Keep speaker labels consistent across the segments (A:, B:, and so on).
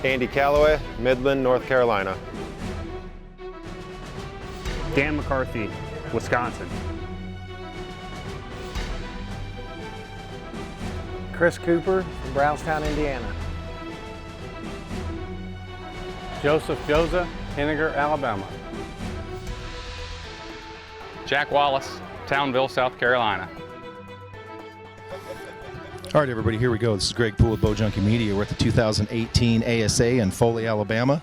A: Andy Calloway, Midland, North Carolina.
B: Dan McCarthy, Wisconsin.
C: Chris Cooper from Brownstown, Indiana.
D: Joseph Goza, Henniger, Alabama.
E: Jack Wallace, Townville, South Carolina.
F: All right, everybody, here we go. This is Greg Poole with Bowjunky Media. We're at the 2018 ASA in Foley, Alabama.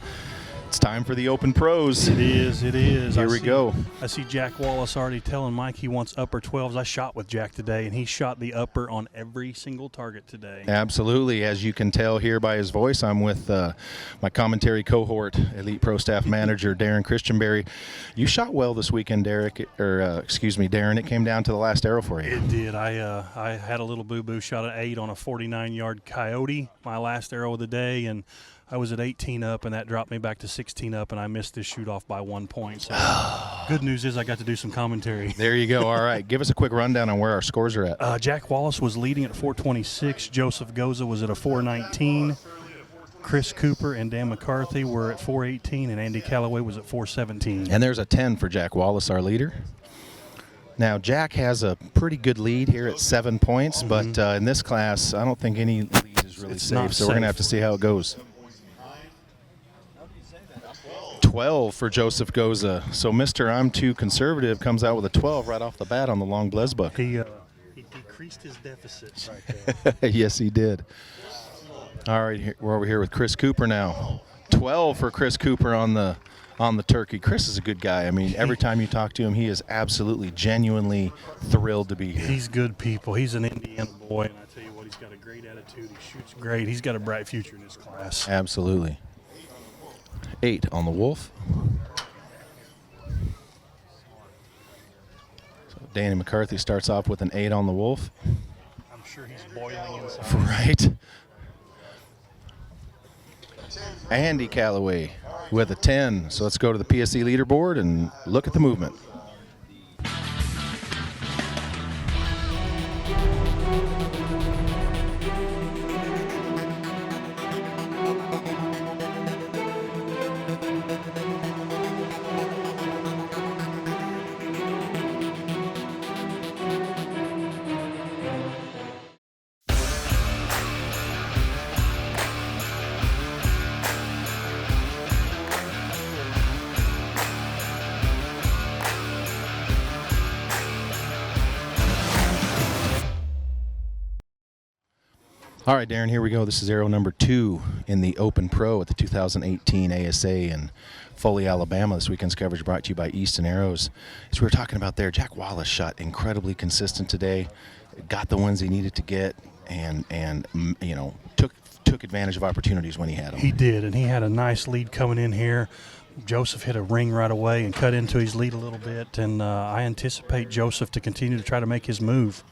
F: It's time for the Open Pros.
G: It is, it is.
F: Here we go.
G: I see Jack Wallace already telling Mike he wants upper 12s. I shot with Jack today, and he shot the upper on every single target today.
F: Absolutely. As you can tell here by his voice, I'm with my commentary cohort, Elite Pro Staff Manager Darren Christianberry. You shot well this weekend, Darren. It came down to the last arrow for you.
G: It did. I had a little boo-boo, shot an 8 on a 49-yard coyote, my last arrow of the day, and I was at 18 up, and that dropped me back to 16 up, and I missed this shoot-off by 1 point. So good news is I got to do some commentary.
F: There you go. All right. Give us a quick rundown on where our scores are at.
G: Jack Wallace was leading at 426. Joseph Goza was at a 419. Chris Cooper and Dan McCarthy were at 418, and Andy Calloway was at 417.
F: And there's a 10 for Jack Wallace, our leader. Now, Jack has a pretty good lead here at 7 points, but in this class, I don't think any lead is really safe, so we're going to have to see how it goes. 12 for Joseph Goza. So Mr. I'm Too Conservative comes out with a 12 right off the bat on the long Blesbok.
G: He decreased his deficits right there.
F: Yes, he did. All right, we're over here with Chris Cooper now. 12 for Chris Cooper on the turkey. Chris is a good guy. I mean, every time you talk to him, he is absolutely, genuinely thrilled to be here.
G: He's good people. He's an Indiana boy, and I tell you what, he's got a great attitude. He shoots great. He's got a bright future in this class.
F: Absolutely. 8 on the wolf. So Danny McCarthy starts off with an 8 on the wolf.
G: I'm sure he's boiling inside.
F: Right. Andy Calloway with a 10. So let's go to the PSE leaderboard and look at the movement. All right, Darren, here we go. This is arrow number 2 in the Open Pro at the 2018 ASA in Foley, Alabama. This weekend's coverage brought to you by Easton Arrows. As we were talking about there, Jack Wallace shot incredibly consistent today, got the ones he needed to get, and you know, took advantage of opportunities when he had them.
G: He did, and he had a nice lead coming in here. Joseph hit a ring right away and cut into his lead a little bit, and I anticipate Joseph to continue to try to make his move.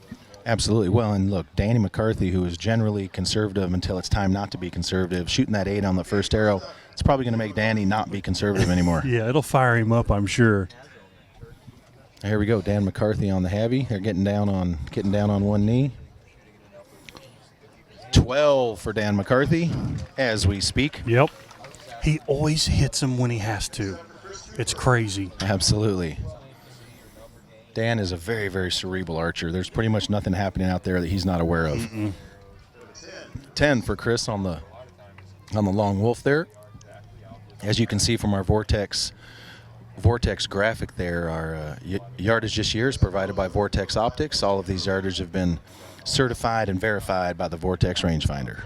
F: Absolutely. Well, and look, Danny McCarthy, who is generally conservative until it's time not to be conservative, shooting that 8 on the first arrow, it's probably going to make Danny not be conservative anymore.
G: Yeah, it'll fire him up, I'm sure.
F: Here we go, Dan McCarthy on the heavy. They're getting down on one knee. 12 for Dan McCarthy as we speak.
G: Yep. He always hits him when he has to. It's crazy.
F: Absolutely. Dan is a very, very cerebral archer. There's pretty much nothing happening out there that he's not aware of. 10 for Chris on the long wolf there. As you can see from our Vortex graphic there, our yardage this year is provided by Vortex Optics. All of these yardage have been certified and verified by the Vortex rangefinder.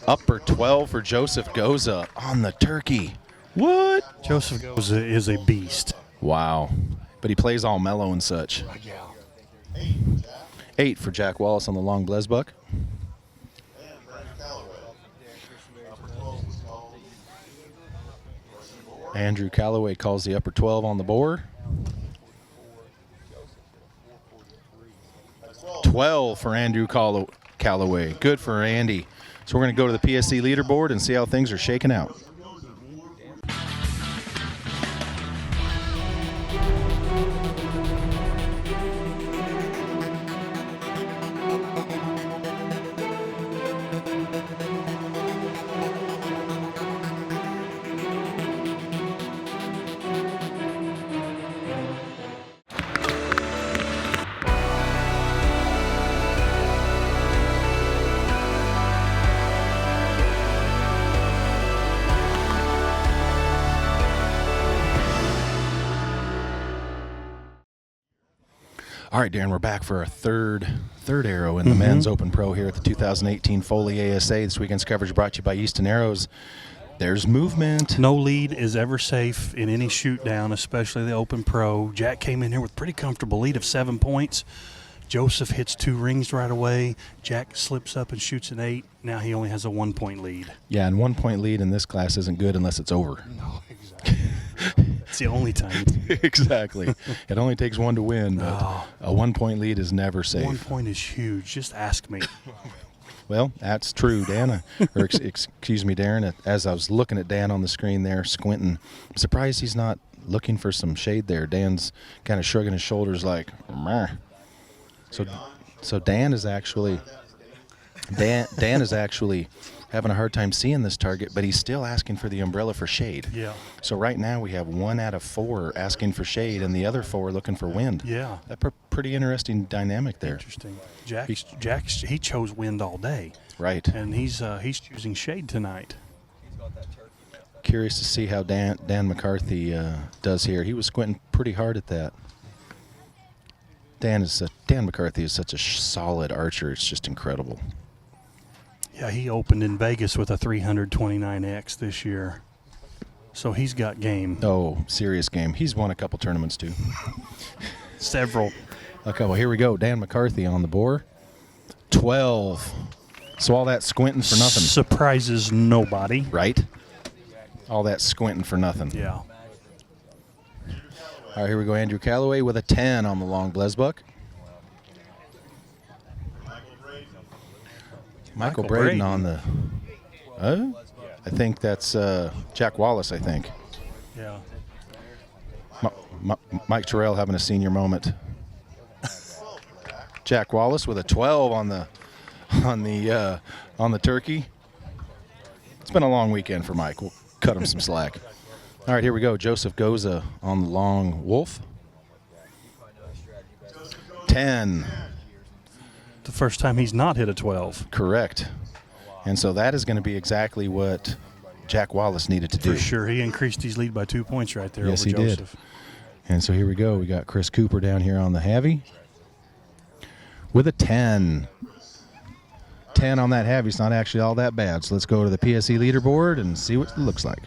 F: Upper 12 for Joseph Goza on the turkey. What?
G: Joseph Goza is a beast.
F: Wow. But he plays all mellow and such. 8 for Jack Wallace on the long Blesbok. Andrew Calloway calls the upper 12 on the Boar. 12 for Andrew Calloway. Good for Andy. So we're going to go to the PSE leaderboard and see how things are shaking out. All right, Darren, we're back for our third arrow in the men's Open Pro here at the 2018 Foley ASA. This weekend's coverage brought to you by Easton Arrows. There's movement.
G: No lead is ever safe in any shoot down, especially the Open Pro. Jack came in here with a pretty comfortable lead of 7 points. Joseph hits 2 rings right away. Jack slips up and shoots an 8. Now he only has a 1 point lead.
F: Yeah, and 1 point lead in this class isn't good unless it's over.
G: No, exactly. It's the only time.
F: Exactly. It only takes one to win, but a 1 point lead is never safe.
G: 1 point is huge. Just ask me.
F: Well, that's true, Dan. Excuse me, Darren. As I was looking at Dan on the screen there, squinting, I'm surprised he's not looking for some shade there. Dan's kind of shrugging his shoulders like, meh. So Dan is actually having a hard time seeing this target, but he's still asking for the umbrella for shade.
G: Yeah.
F: So right now we have 1 out of 4 asking for shade, and the other 4 looking for wind.
G: Yeah.
F: That's a pretty interesting dynamic there.
G: Interesting. Jack, he chose wind all day.
F: Right.
G: And he's choosing shade tonight.
F: Curious to see how Dan McCarthy does here. He was squinting pretty hard at that. Dan McCarthy is such a solid archer. It's just incredible.
G: Yeah, he opened in Vegas with a 329X this year. So he's got game.
F: Oh, serious game. He's won a couple tournaments too.
G: Several.
F: Okay, well, here we go. Dan McCarthy on the board. 12. So all that squinting for nothing.
G: Surprises nobody.
F: Right? All that squinting for nothing.
G: Yeah.
F: All right, here we go. Andrew Calloway with a 10 on the long Blesbok. Michael Braden on the... I think that's Jack Wallace, I think.
G: Yeah.
F: Mike Terrell having a senior moment. Jack Wallace with a 12 on the turkey. It's been a long weekend for Mike. We'll cut him some slack. All right, here we go. Joseph Goza on the long wolf. 10.
G: The first time he's not hit a 12.
F: Correct. And so that is going to be exactly what Jack Wallace needed to do.
G: For sure. He increased his lead by 2 points right there
F: Yes,
G: over
F: he
G: Joseph.
F: did. And so here we go. We got Chris Cooper down here on the heavy with a 10. 10 on that heavy. It's not actually all that bad. So let's go to the PSE leaderboard and see what it looks like.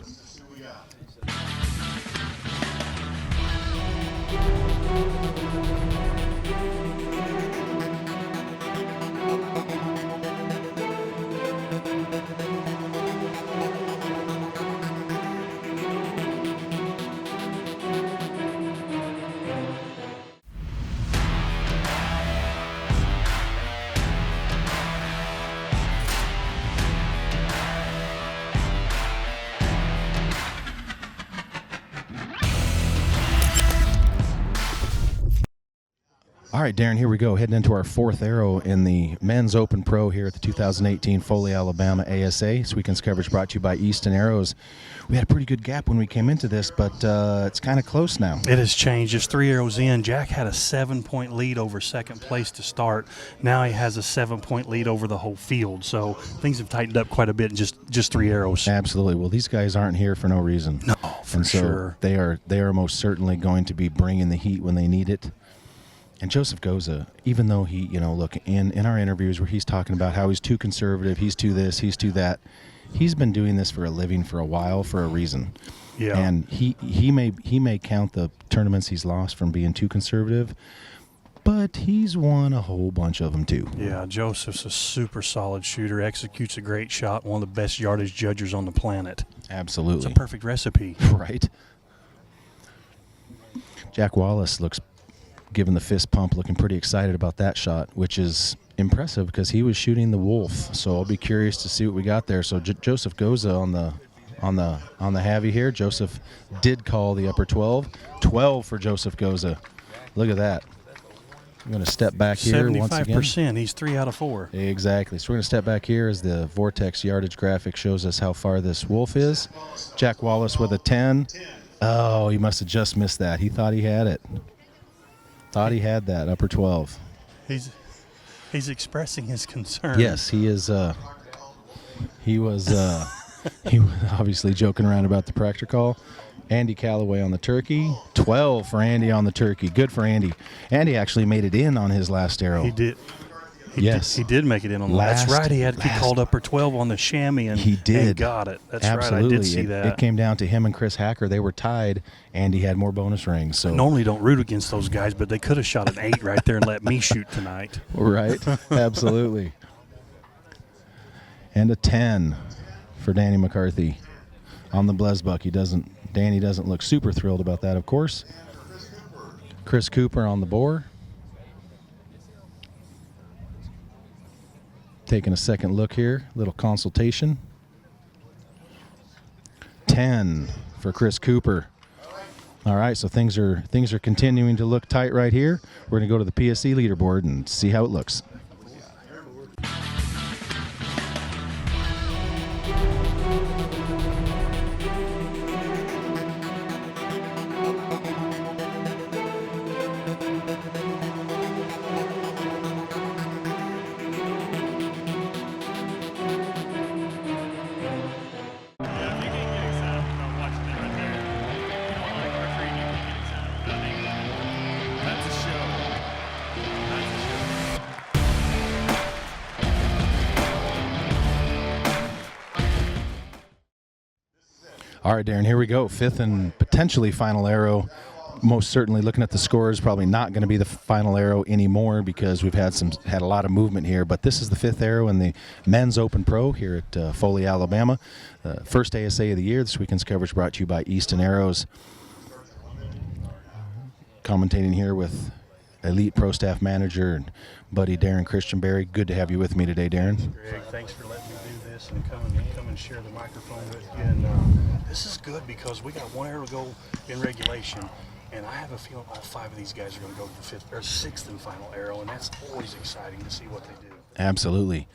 F: All right, Darren, here we go. Heading into our 4th arrow in the men's Open Pro here at the 2018 Foley, Alabama ASA. This weekend's coverage brought to you by Easton Arrows. We had a pretty good gap when we came into this, but it's kind of close now.
G: It has changed. Just 3 arrows in. Jack had a 7 point lead over second place to start. Now he has a 7 point lead over the whole field. So things have tightened up quite a bit in just 3 arrows.
F: Absolutely. Well, these guys aren't here for no reason.
G: No, for sure.
F: They are most certainly going to be bringing the heat when they need it. And Joseph Goza, even though he, look, in our interviews where he's talking about how he's too conservative, he's too this, he's too that, he's been doing this for a living for a while for a reason.
G: Yeah.
F: And he may count the tournaments he's lost from being too conservative, but he's won a whole bunch of them too.
G: Yeah, Joseph's a super solid shooter, executes a great shot, one of the best yardage judgers on the planet.
F: Absolutely.
G: It's a perfect recipe.
F: Right. Jack Wallace looks, given the fist pump, looking pretty excited about that shot, which is impressive because he was shooting the wolf. So I'll be curious to see what we got there. So Joseph Goza on the heavy here. Joseph did call the upper 12. 12 for Joseph Goza. Look at that. I'm going to step back here once again.
G: 75%. He's 3 out of 4.
F: Exactly. So we're going to step back here as the Vortex yardage graphic shows us how far this wolf is. Jack Wallace with a 10. Oh, he must have just missed that. He thought he had it. Thought he had that upper 12.
G: He's expressing his concern.
F: Yes, he is. He was obviously joking around about the practice call. Andy Calloway on the turkey. 12 for Andy on the turkey. Good for Andy. Andy actually made it in on his last arrow.
G: He did.
F: Yes.
G: He did make it in on the last. That's right. He called upper 12 on the chamois and
F: he did.
G: And got it. That's
F: Absolutely.
G: right. I did see that.
F: It came down to him and Chris Hacker. They were tied. Andy had more bonus rings. So
G: I normally don't root against those guys, but they could have shot an 8 right there and let me shoot tonight.
F: Right. Absolutely. And a 10 for Danny McCarthy on the Blesbok. Danny doesn't look super thrilled about that, of course. Chris Cooper on the Boar. Taking a second look here, little consultation. 10 for Chris Cooper. All right, so things are continuing to look tight right here. We're going to go to the PSC leaderboard and see how it looks. All right, Darren, here we go. 5th and potentially final arrow. Most certainly, looking at the scores, probably not going to be the final arrow anymore because we've had a lot of movement here. But this is the 5th arrow in the Men's Open Pro here at Foley, Alabama. First ASA of the year. This weekend's coverage brought to you by Easton Arrows. Commentating here with Elite Pro Staff Manager and buddy Darren Christianberry. Good to have you with me today, Darren.
G: Greg, thanks for letting me do this and come and share the microphone with you. And this is good because we got 1 arrow to go in regulation, and I have a feeling all 5 of these guys are going to go to the 5th or 6th and final arrow, and that's always exciting to see what they do.
F: Absolutely.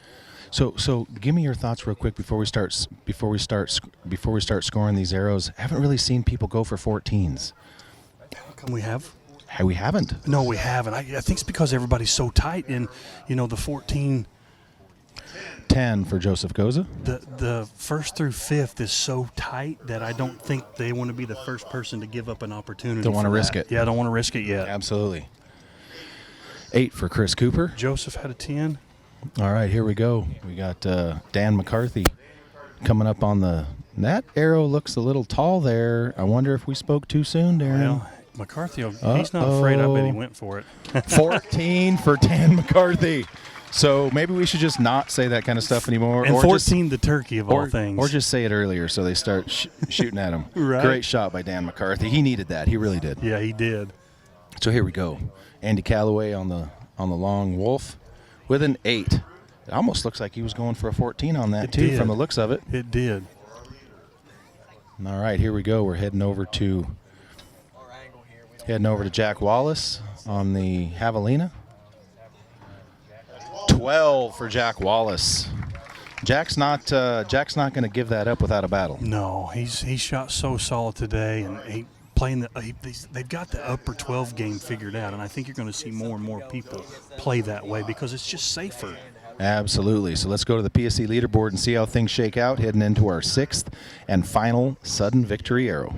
F: So give me your thoughts real quick before we start scoring these arrows. I haven't really seen people go for 14s.
G: How come we have?
F: We haven't.
G: No, we haven't. I think it's because everybody's so tight, and the 14.
F: 10 for Joseph Goza.
G: The 1st through 5th is so tight that I don't think they want to be the first person to give up an opportunity.
F: Don't want to risk it.
G: Yeah, I don't want to risk it yet.
F: Absolutely. 8 for Chris Cooper.
G: Joseph had a 10.
F: All right, here we go. We got Dan McCarthy coming up on the. That arrow looks a little tall there. I wonder if we spoke too soon, Darren.
G: Well, McCarthy, he's not afraid. I bet he went for it.
F: 14 for Dan McCarthy. So maybe we should just not say that kind of stuff anymore.
G: And 14, the turkey of all things.
F: Or just say it earlier so they start shooting at him.
G: Right.
F: Great shot by Dan McCarthy. He needed that. He really did.
G: Yeah, he did.
F: So here we go. Andy Calloway on the long wolf with an 8. It almost looks like he was going for a 14 on that too from the looks of it.
G: It did.
F: All right, here we go. We're heading over to Jack Wallace on the javelina. 12 for Jack Wallace. Jack's not going to give that up without a battle.
G: No, he shot so solid today, and they've got the upper 12 game figured out, and I think you're going to see more and more people play that way because it's just safer.
F: Absolutely. So let's go to the PSC leaderboard and see how things shake out, heading into our 6th and final sudden victory arrow.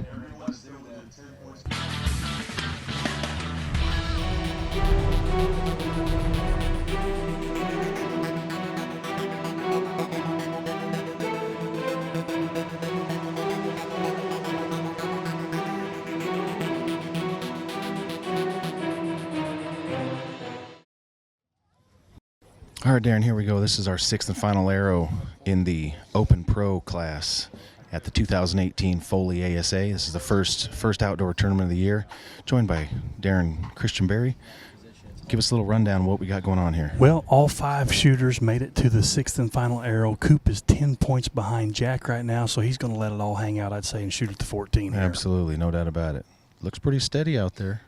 F: All right, Darren, here we go. This is our 6th and final arrow in the Open Pro class at the 2018 Foley ASA. This is the first outdoor tournament of the year, joined by Darren Christianberry. Give us a little rundown of what we got going on here.
G: Well, all 5 shooters made it to the 6th and final arrow. Coop is 10 points behind Jack right now, so he's going to let it all hang out, I'd say, and shoot at the 14 here.
F: Absolutely, no doubt about it. Looks pretty steady out there.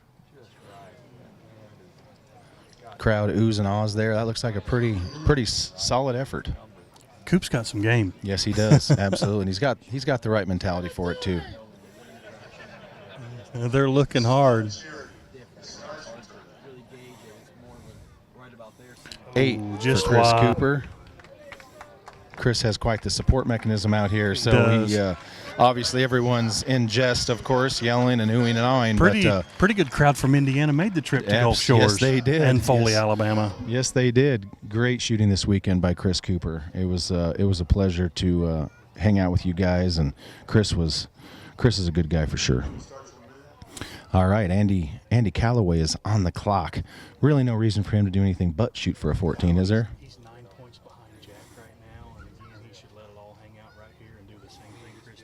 F: Crowd oohs and ahs there. That looks like a pretty solid effort.
G: Coop's got some game.
F: Yes, he does. Absolutely. And he's got the right mentality for it too.
G: They're looking hard.
F: 8
G: just
F: for Chris
G: wide.
F: Cooper. Chris has quite the support mechanism out here, so he Obviously, everyone's in jest, of course, yelling and oohing and awing.
G: Pretty good crowd from Indiana made the trip to Gulf Shores.
F: Yes, they did.
G: And Foley, Alabama.
F: Yes, they did. Great shooting this weekend by Chris Cooper. It was a pleasure to hang out with you guys, and Chris is a good guy for sure. All right, Andy Calloway is on the clock. Really no reason for him to do anything but shoot for a 14, is there?
G: He's 9 points behind Jack right now, and again, he should let it all hang out right here and do the same thing Chris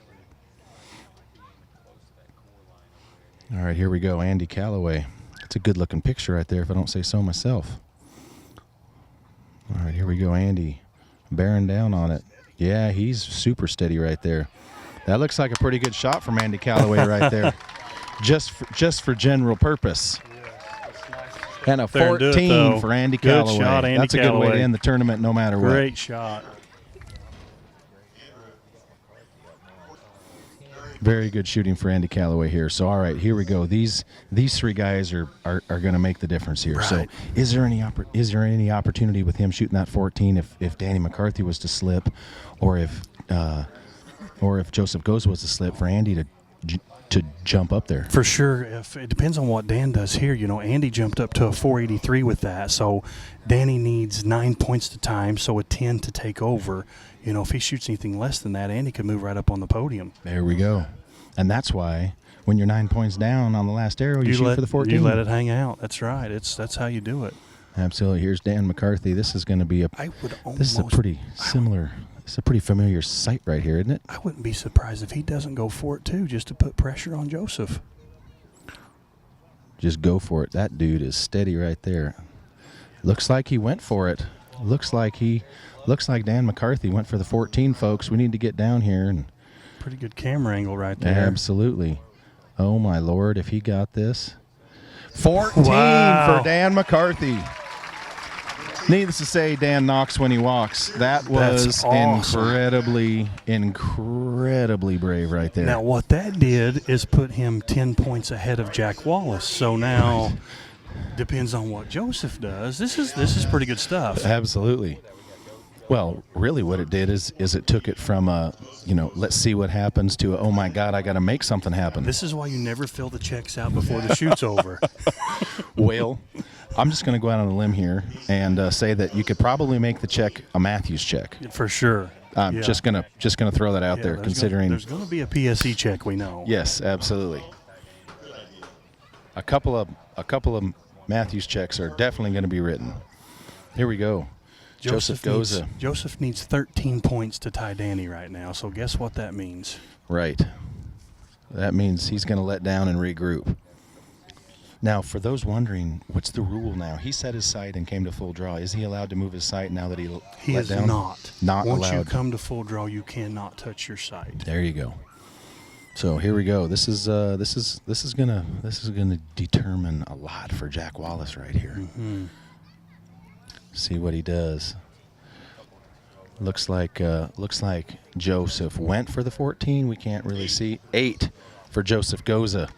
G: did.
F: All right, here we go, Andy Calloway. It's a good-looking picture right there, if I don't say so myself. All right, here we go, Andy, bearing down on it. Yeah, he's super steady right there. That looks like a pretty good shot from Andy Calloway right there. Just for general purpose. And a 14 for Andy Calloway.
G: Good shot, Andy
F: That's a good way to
G: Calloway.
F: end the tournament no matter what.
G: Great shot.
F: Very good shooting for Andy Calloway here. So, all right, here we go. These three guys are going to make the difference here.
G: Right.
F: So, is there any opportunity with him shooting that 14 if Danny McCarthy was to slip, or if Joseph Goza was to slip, for Andy to jump up there?
G: For sure. If it depends on what Dan does here. You know, Andy jumped up to a 483 with that, so Danny needs 9 points to time, so a 10 to take over. You know, if he shoots anything less than that, Andy could move right up on the podium.
F: There we go. And that's why when you're 9 points down on the last arrow, you shoot for the 14.
G: You let it hang out. That's right. That's how you do it.
F: Absolutely. Here's Dan McCarthy. This is going to be this is a pretty similar. It's a pretty familiar sight right here, isn't it?
G: I wouldn't be surprised if he doesn't go for it too, just to put pressure on Joseph.
F: Just go for it. That dude is steady right there. Looks like he went for it. Looks like Dan McCarthy went for the 14, folks. We need to get down here. And
G: pretty good camera angle right there.
F: Absolutely. Oh, my Lord, if he got this. 14
G: Wow.
F: for Dan McCarthy. Needless to say, Dan knocks when he walks. That was
G: That's awesome.
F: incredibly brave right there.
G: Now, what that did is put him 10 points ahead of Jack Wallace. So now, depends on what Joseph does. This is pretty good stuff.
F: Absolutely. Well, really what it did is it took it from, let's see what happens to, oh, my God, I got to make something happen.
G: This is why you never fill the checks out before the shoot's over.
F: Well, I'm just going to go out on a limb here and say that you could probably make the check a Matthews check.
G: For sure.
F: I'm just gonna throw that out there, considering
G: there's going to be a PSE check, we know.
F: Yes, absolutely. A couple of Matthews checks are definitely going to be written. Here we go. Joseph Goza.
G: Joseph needs 13 points to tie Danny right now. So guess what that means?
F: Right. That means he's going to let down and regroup. Now, for those wondering, what's the rule now? He set his sight and came to full draw. Is he allowed to move his sight now that he let down?
G: Is not.
F: Not
G: Once
F: allowed.
G: you come to full draw, you cannot touch your sight.
F: There you go. So here we go. This is gonna determine a lot for Jack Wallace right here.
G: Mm-hmm.
F: See what he does. Looks like Joseph went for the 14. We can't really see. 8 for Joseph Goza.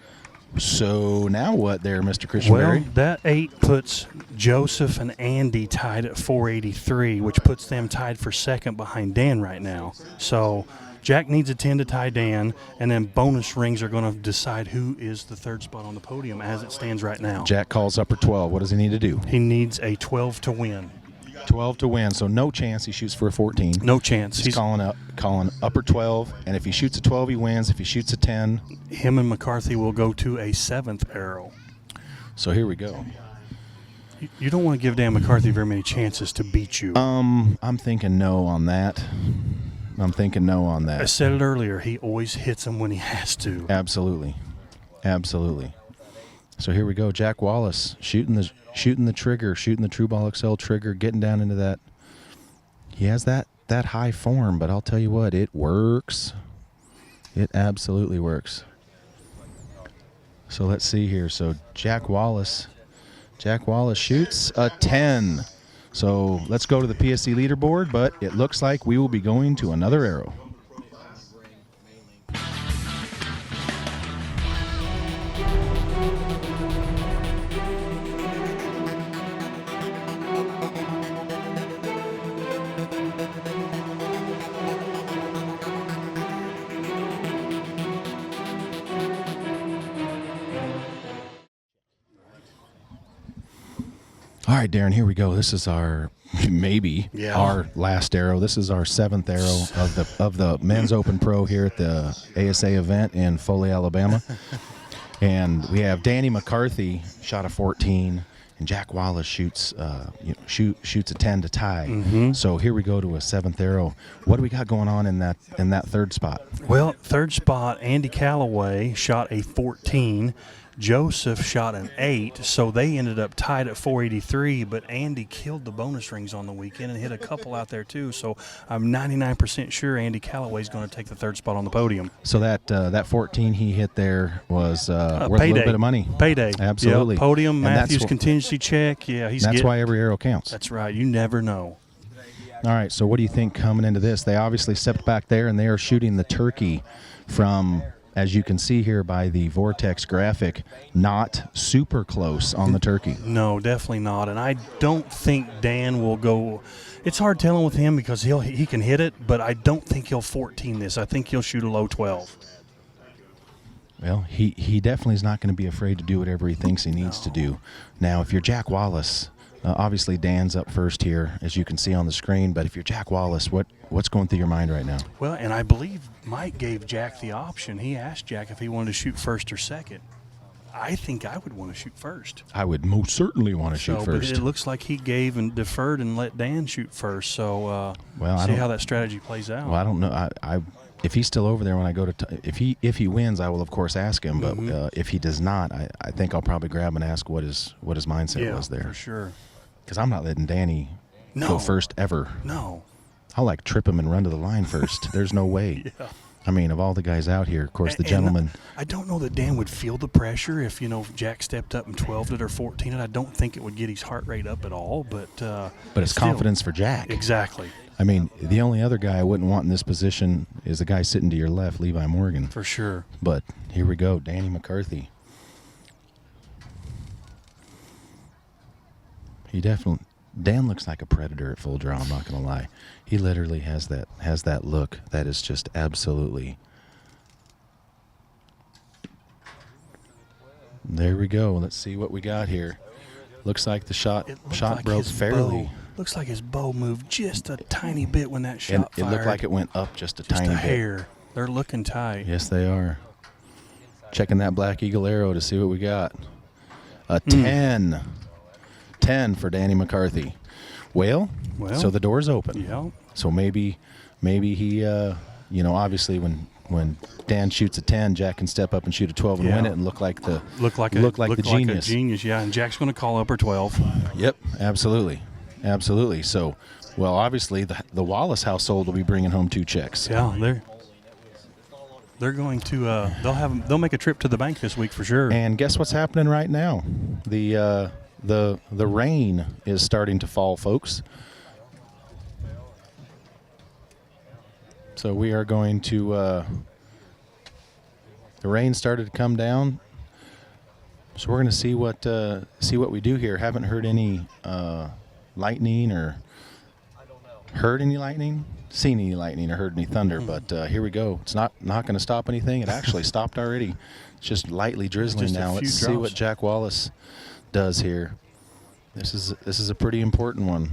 F: So now what there, Mr. Christian Berry?
G: Well, that 8 puts Joseph and Andy tied at 483, which puts them tied for second behind Dan right now. So Jack needs a 10 to tie Dan, and then bonus rings are going to decide who is the third spot on the podium as it stands right now.
F: Jack calls upper 12. What does he need to do?
G: He needs a 12 to win.
F: 12 to win, so no chance he shoots for a 14.
G: No chance.
F: He's calling upper 12, and if he shoots a 12, he wins. If he shoots a 10,
G: him and McCarthy will go to a 7th arrow.
F: So here we go.
G: You don't want to give Dan McCarthy very many chances to beat you.
F: I'm thinking no on that.
G: I said it earlier. He always hits him when he has to.
F: Absolutely. So here we go. Jack Wallace shooting the trigger, shooting the True Ball XL trigger, getting down into that. He has that high form, but I'll tell you what, it works. It absolutely works. So let's see here. So Jack Wallace shoots a 10. So let's go to the PSC leaderboard, but it looks like we will be going to another arrow. All right, Darren, here we go. This is our our last arrow. This is our 7th arrow of the men's open pro here at the ASA event in Foley, Alabama. And we have Danny McCarthy shot a 14, and Jack Wallace shoots shoots a 10 to tie. So here we go to a 7th arrow. What do we got going on in that third spot?
G: Well, third spot, Andy Calloway shot a 14. Joseph shot an 8, so they ended up tied at 483, but Andy killed the bonus rings on the weekend and hit a couple out there too, so I'm 99% sure Andy Calloway's going to take the third spot on the podium.
F: So that 14 he hit there was worth
G: payday.
F: a little bit of money.
G: Payday.
F: Absolutely.
G: Yep. Podium,
F: And
G: Matthews contingency check. Yeah,
F: that's why every arrow counts.
G: That's right. You never know.
F: All right, so what do you think coming into this? They obviously stepped back there, and they are shooting the turkey from, as you can see here by the Vortex graphic, not super close on the turkey.
G: No, definitely not. And I don't think Dan will go. It's hard telling with him because he can hit it, but I don't think he'll 14 this. I think he'll shoot a low 12.
F: Well, he definitely is not going to be afraid to do whatever he thinks he needs to do. Now, if you're Jack Wallace, obviously Dan's up first here, as you can see on the screen, but if you're Jack Wallace, what's going through your mind right now?
G: Well, and I believe Mike gave Jack the option. He asked Jack if he wanted to shoot first or second. I think I would want to shoot first.
F: I would most certainly want to shoot first.
G: But it looks like he gave and deferred and let Dan shoot first. So
F: well,
G: see how that strategy plays out.
F: Well, I don't know. If he's still over there when I go to if he wins, I will of course ask him. But if he does not, I think I'll probably grab and ask what his mindset was there.
G: For sure.
F: Because I'm not letting Danny go first ever.
G: No.
F: I'll like trip him and run to the line first. There's no way.
G: Yeah.
F: I mean, of all the guys out here, of course, the gentleman.
G: I don't know that Dan would feel the pressure if, Jack stepped up and 12'd it or 14'd it. I don't think it would get his heart rate up at all. But
F: it's confidence for Jack.
G: Exactly.
F: I mean, the only other guy I wouldn't want in this position is the guy sitting to your left, Levi Morgan.
G: For sure.
F: But here we go, Danny McCarthy. Dan looks like a predator at full draw, I'm not going to lie. He literally has that look that is just absolutely. There we go. Let's see what we got here. Looks like the shot broke fairly.
G: Looks like his bow moved just a tiny bit when that shot fired.
F: It looked like it went up just a tiny bit.
G: Hair. They're looking tight.
F: Yes, they are. Checking that Black Eagle arrow to see what we got. A 10. 10 for Danny McCarthy. Well, so the door's open.
G: Yeah.
F: So maybe he, obviously when Dan shoots a 10, Jack can step up and shoot a 12 and win it and look like the genius.
G: A genius, yeah. And Jack's going to call up her 12.
F: Yep, absolutely. So, well, obviously the Wallace household will be bringing home 2 checks.
G: Yeah, they're going to they'll make a trip to the bank this week for sure.
F: And guess what's happening right now? The rain is starting to fall, folks. So we are going to. The rain started to come down, so we're going to see what we do here. Haven't heard any lightning or heard any lightning, seen any lightning or heard any thunder. But here we go. It's not going to stop anything. It actually stopped already. It's just lightly drizzling now. Let's see what Jack Wallace does here. This is a pretty important one.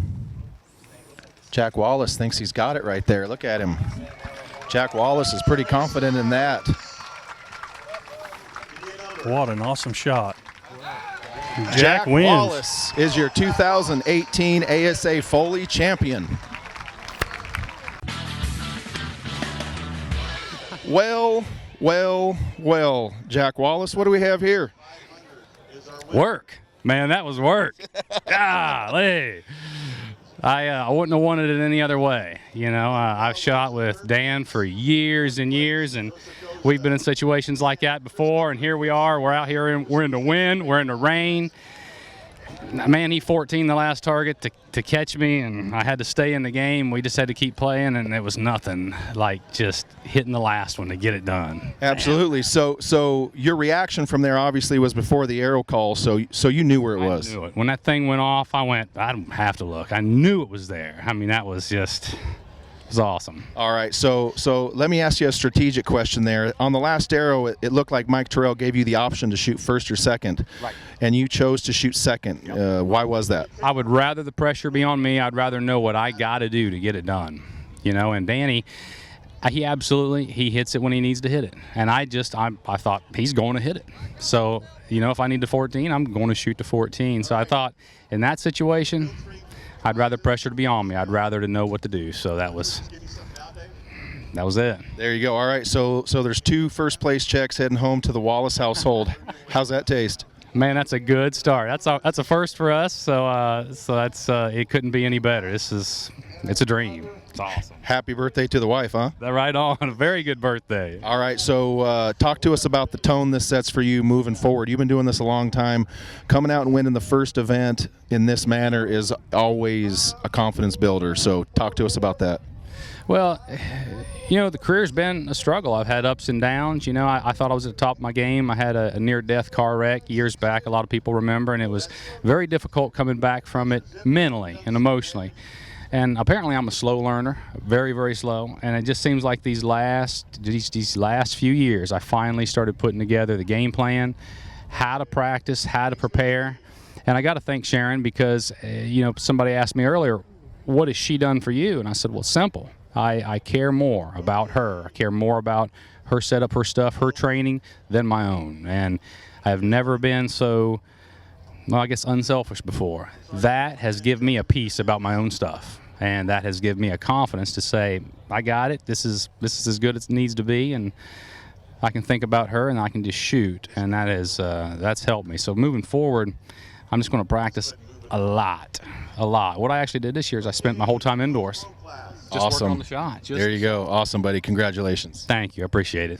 F: Jack Wallace thinks he's got it right there. Look at him. Jack Wallace is pretty confident in that.
G: What an awesome shot.
F: Jack
G: wins.
F: Wallace is your 2018 ASA Foley champion. Well, Jack Wallace, what do we have here?
E: Work. Man, that was work. Golly. I wouldn't have wanted it any other way. I've shot with Dan for years and years, and we've been in situations like that before, and here we are. We're out here, we're in the wind, we're in the rain. Man, he 14 the last target to catch me, and I had to stay in the game. We just had to keep playing, and it was nothing like just hitting the last one to get it done.
F: Absolutely. So your reaction from there obviously was before the arrow call, so you knew where it was.
E: I knew it. When that thing went off, I don't have to look. I knew it was there. I mean, that was just was awesome.
F: All right, so let me ask you a strategic question there. On the last arrow, it looked like Mike Terrell gave you the option to shoot first or second,
E: Right.
F: and you chose to shoot second. Why was that?
E: I would rather the pressure be on me. I'd rather know what I got to do to get it done. And Danny, he hits it when he needs to hit it. And I thought he's going to hit it. So, if I need to 14, I'm going to shoot to 14. So I thought in that situation, I'd rather pressure to be on me. I'd rather to know what to do. So that was it.
F: There you go. All right, so there's 2 first-place checks heading home to the Wallace household. How's that taste?
E: Man, that's a good start. That's a first for us. So that's it couldn't be any better. It's a dream. It's awesome.
F: Happy birthday to the wife, huh?
E: Right on. A very good birthday.
F: All right, so talk to us about the tone this sets for you moving forward. You've been doing this a long time. Coming out and winning the first event in this manner is always a confidence builder. So talk to us about that.
E: Well, the career's been a struggle. I've had ups and downs. I thought I was at the top of my game. I had a near-death car wreck years back, a lot of people remember, and it was very difficult coming back from it mentally and emotionally. And apparently I'm a slow learner, very, very slow. And it just seems like these last few years, I finally started putting together the game plan, how to practice, how to prepare. And I got to thank Sharon because, somebody asked me earlier, what has she done for you? And I said, well, it's simple. I care more about her. I care more about her setup, her stuff, her training than my own. And I have never been so, unselfish before. That has given me a peace about my own stuff. And that has given me a confidence to say, I got it. This is as good as it needs to be. And I can think about her and I can just shoot. And that's helped me. So moving forward, I'm just going to practice a lot. What I actually did this year is I spent my whole time indoors. Just
F: Awesome.
E: working on the shot.
F: There you go. Awesome, buddy. Congratulations.
E: Thank you. I appreciate it.